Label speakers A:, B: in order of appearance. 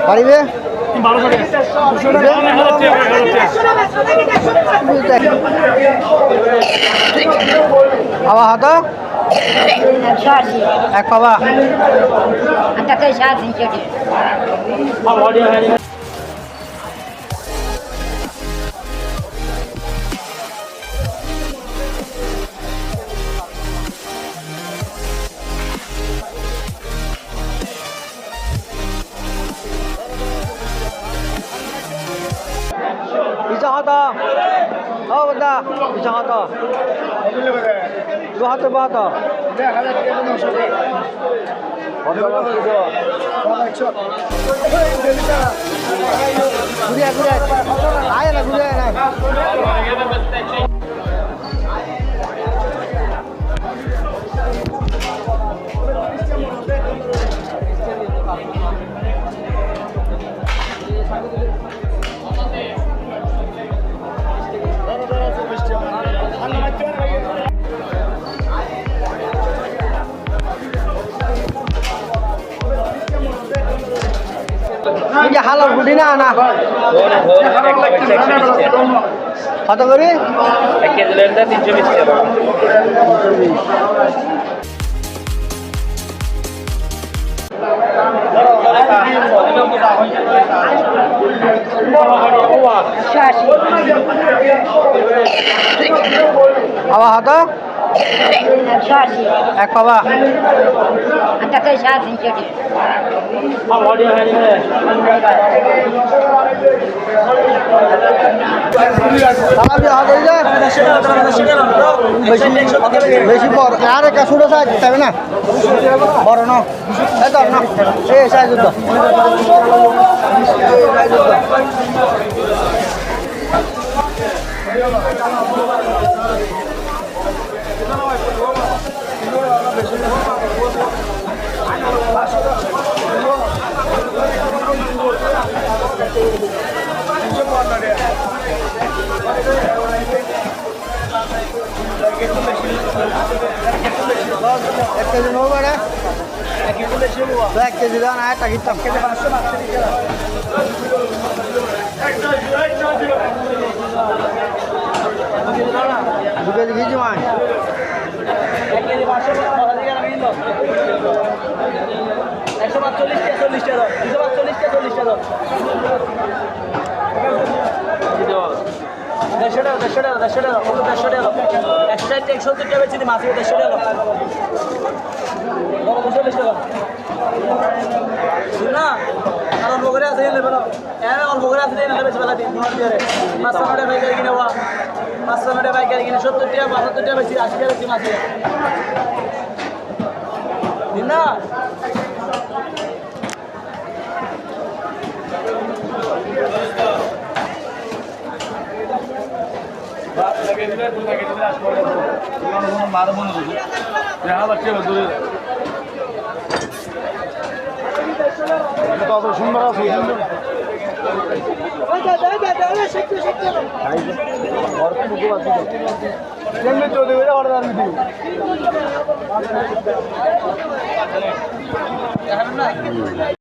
A: পারিবে আবার হাত এক পাবা bisa kata oh benda bisa kata dua hati berapa Gurih, ayo lah gurih lah. Ini halal budina na. কত করে?
B: 1 কেজি লেন্ডা 320 টাকা।
A: আবার হাত এক পাবা বেশি বড় আর একটা ছোট সাইজ যাবে না বড় না এই সাইজ তো এক কেজি নেবো না 1 কেজি দাও না একটা কিনতাম 2 কেজি ঘিজি মাছ
B: 1 কেজি 500 টাকা 145 টাকা 40 টাকা 245 টাকা 40 টাকা 150 টাকা 150 টাকা 150 টাকা 150 টাকা 160 170 টাকা বেচি মাছ 150 টাকা বড় 240 টাকা না আর অল্প করে আছে নেবে না এর অল্প করে আছে না বেচে বেলা দিন মনে দিয়ে 500 টাকা বাইকারি কিনে ওয়া 500 টাকা বাইকারি কিনে 70 টাকা 72 টাকা বেচি 80 টাকা বেচি মাছ দিন না
A: সুন্দর আছে